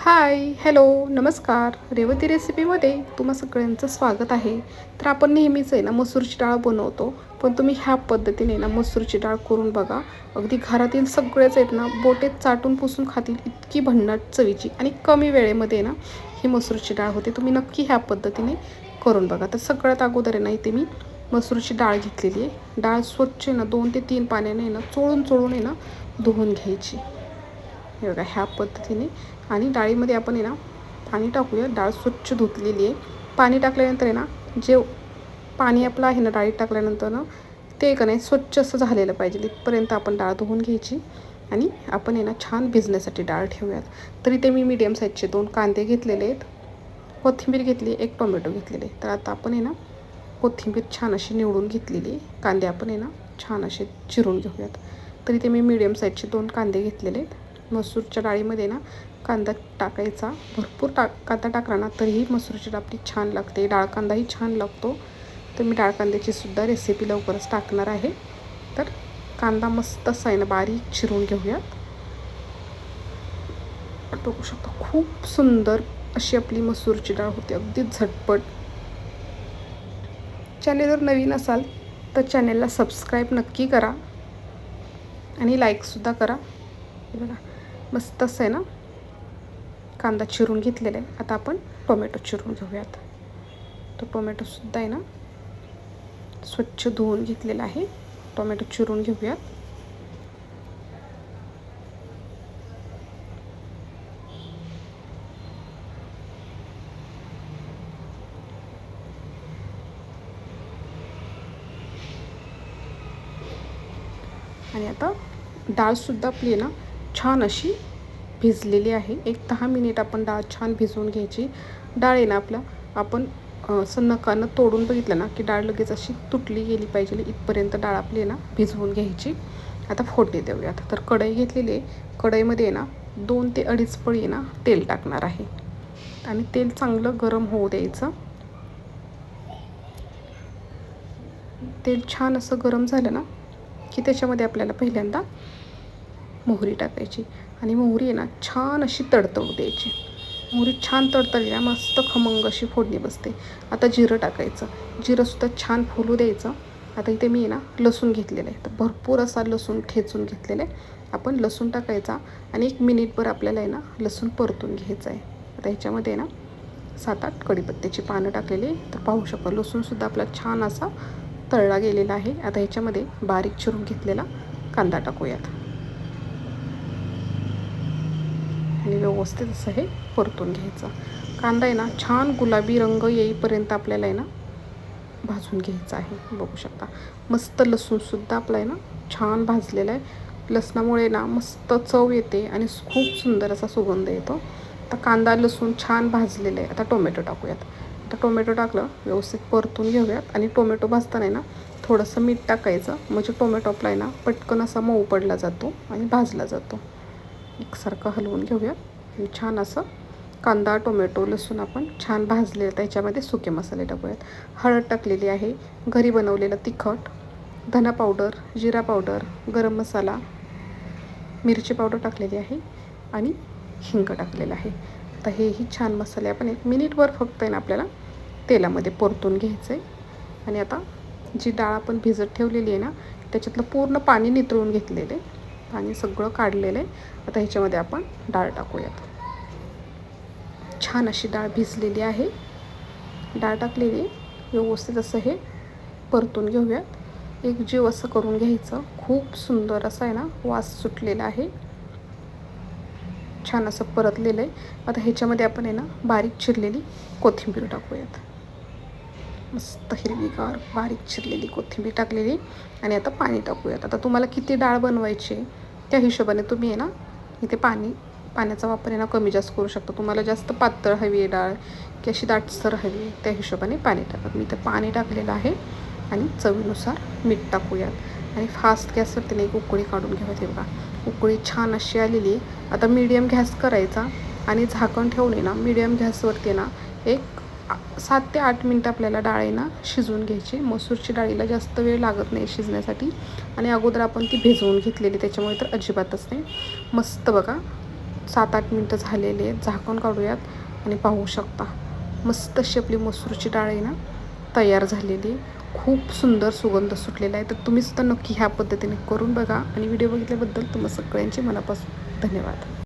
हाय, hello, नमस्कार. रेवती रेसिपीमध्ये तुम्हा सगळ्यांचं स्वागत आहे. तर आपण नेहमीच आहे ना मसूरची डाळ बनवतो, पण तुम्ही ह्या पद्धतीने ना मसूरची डाळ करून बघा. अगदी घरातील सगळेच आहेत ना बोटे चाटून पुसून खातील, इतकी भन्नाट चवीची आणि कमी वेळेमध्ये ना ही मसूरची डाळ होते. तुम्ही नक्की ह्या पद्धतीने करून बघा. तर सगळ्यात अगोदर आहे ना इथे मी मसूरची डाळ घेतलेली आहे. डाळ स्वच्छ ना 2 ते 3 पाण्याने ना चोळून चोळून आहे ना धुवून घ्यायची. हे बघा ह्या पद्धतीने. आणि डाळीमध्ये आपण आहे ना पाणी टाकूया. डाळ स्वच्छ धुतलेली आहे. पाणी टाकल्यानंतर आहे ना जे पाणी आपलं आहे ना डाळीत टाकल्यानंतर ना ते का नाही स्वच्छ असं झालेलं पाहिजे. इथपर्यंत आपण डाळ धुवून घ्यायची आणि आपण आहे ना छान भिजण्यासाठी डाळ ठेवूयात. तर इथे मी मीडियम साईजचे 2 कांदे घेतलेले आहेत, कोथिंबीर घेतली, 1 टोमॅटो घेतलेले. तर आता आपण आहे ना कोथिंबीर छान अशी निवडून घेतलेली आहे. कांदे आपण आहे ना छान असे चिरून घेऊयात. तर इथे मी मीडियम साईजचे 2 कांदे घेतलेले आहेत. मसूरच्या डाळीमध्ये ना कांदा टाकायचा. भरपूर कांदा टाकला ना तरीही मसूरची डाळ आपली छान लागते. डाळ कांदाही छान लागतो. तर मी डाळ कांद्याची सुद्धा रेसिपी लवकरच टाकणार आहे. तर कांदा मस्त असा आहे ना बारीक चिरून घेऊयात. बघू शकता खूप सुंदर अशी आपली मसूरची डाळ होते, अगदी झटपट. चॅनेल जर नवीन असाल तर चॅनेलला सबस्क्राईब नक्की करा आणि लाईकसुद्धा करा. हे बघा मस्त असं आहे ना कांदा चिरून घेतलेला आहे. आता आपण टोमॅटो चिरून घेऊयात. तो टोमॅटोसुद्धा आहे ना स्वच्छ धुवून घेतलेला आहे. टोमॅटो चिरून घेऊयात. आणि आता डाळसुद्धा आपली आहे ना छान अशी भिजलेली आहे. एक 10 मिनिट आपण डाळ छान भिजवून घ्यायची. डाळ आहे ना आपला आपण असं नकानं तोडून बघितलं ना की डाळ लगेच अशी तुटली गेली पाहिजे, इथपर्यंत डाळ आपली आहे ना भिजवून घ्यायची. आता फोडणी देऊयात. तर कढई घेतलेली आहे. कढईमध्ये आहे ना 2 ते 2.5 पळी आहे ना तेल टाकणार आहे आणि तेल चांगलं गरम होऊ द्यायचं. तेल छान असं गरम झालं ना की त्याच्यामध्ये आपल्याला पहिल्यांदा मोहरी टाकायची आणि मोहरी आहे ना छान अशी तडतडू द्यायची. मोहरी छान तडतडली ना मस्त खमंग अशी फोडणी बसते. आता जिरं टाकायचं. जिरंसुद्धा छान फुलू द्यायचं. आता इथे मी आहे ना लसूण घेतलेलं आहे. तर भरपूर असा लसूण ठेचून घेतलेला आहे. आपण लसूण टाकायचा आणि 1 मिनिटभर आपल्याला आहे ना लसूण परतून घ्यायचं आहे. आता ह्याच्यामध्ये आहे ना 7-8 कढीपत्त्याची पानं टाकलेली. तर पाहू शकता लसूणसुद्धा आपला छान असा तळला गेलेला आहे. आता ह्याच्यामध्ये बारीक चिरून घेतलेला कांदा टाकूयात आणि व्यवस्थित असं हे परतून घ्यायचं. कांदा आहे ना छान गुलाबी रंग येईपर्यंत आपल्याला आहे ना भाजून घ्यायचं आहे. बघू शकता मस्त लसूणसुद्धा आपला आहे ना छान भाजलेला आहे. लसणामुळे ना मस्त चव येते आणि खूप सुंदर असा सुगंध येतो. आता कांदा लसूण छान भाजलेलं आहे. आता टोमॅटो टाकूयात. आता टोमॅटो टाकलं व्यवस्थित परतून घेऊयात आणि टोमॅटो भाजताना आहे ना थोडंसं मीठ टाकायचं, म्हणजे टोमॅटो आपला आहे ना पटकन असा मऊ पडला जातो आणि भाजला जातो. एकसारखं हलवून घेऊयात आणि छान असं कांदा टोमॅटो लसूण आपण छान भाजले. त्याच्यामध्ये सुके मसाले टाकूयात. हळद टाकलेली आहे, घरी बनवलेलं तिखट, धना पावडर, जिरा पावडर, गरम मसाला, मिरची पावडर टाकलेली आहे आणि हिंग टाकलेलं आहे. आता हेही छान मसाले आपण 1 मिनिटभर फक्त आहे ना आपल्याला तेलामध्ये परतून घ्यायचं आहे. आणि आता जी डाळ आपण भिजत ठेवलेली आहे ना त्याच्यातलं पूर्ण पाणी नितळून घेतलेलं आहे. पाणी सगळं काढलेलं आहे. आता ह्याच्यामध्ये आपण डाळ टाकूयात. छान अशी डाळ भिजलेली आहे. डाळ टाकलेली व्यवस्थित असं हे परतून घेऊयात. एक जीव असं करून घ्यायचं. खूप सुंदर असं आहे ना वास सुटलेला आहे. छान असं परतलेलं आहे. आता ह्याच्यामध्ये आपण आहे ना बारीक चिरलेली कोथिंबीर टाकूयात. मस्त हिरवीगार बारीक चिरलेली कोथिंबीर टाकलेली आणि आता पाणी टाकूयात. आता तुम्हाला किती डाळ बनवायची त्या हिशोबाने तुम्ही आहे ना इथे पाण्याचा वापर आहे ना कमी जास्त करू शकता. तुम्हाला जास्त पातळ हवी आहे डाळ की अशी दाटसर हवी आहे त्या हिशोबाने पाणी टाका. मी इथे पाणी टाकलेलं आहे आणि चवीनुसार मीठ टाकूयात आणि फास्ट गॅसवरती एक उकळी काढून घ्यावी. बघा उकळी छान अशी आलेली. आता मीडियम गॅस करायचा आणि झाकण ठेवून ना मीडियम गॅसवरती ना एक 7 ते 8 मिनटं आपल्याला डाळ आहे ना शिजवून घ्यायची. मसूरची डाळीला जास्त वेळ लागत नाही शिजण्यासाठी आणि अगोदर आपण ती भिजवून घेतलेली त्याच्यामुळे तर अजिबातच नाही. मस्त बघा 7-8 मिनटं झालेली आहेत. झाकण काढूयात आणि पाहू शकता मस्त अशी आपली मसूरची डाळ आहे ना तयार झालेली. खूप सुंदर सुगंध सुटलेला आहे. तर तुम्ही सुद्धा नक्की ह्या पद्धतीने करून बघा आणि व्हिडिओ बघितल्याबद्दल तुम्हा सगळ्यांचे मनापासून धन्यवाद.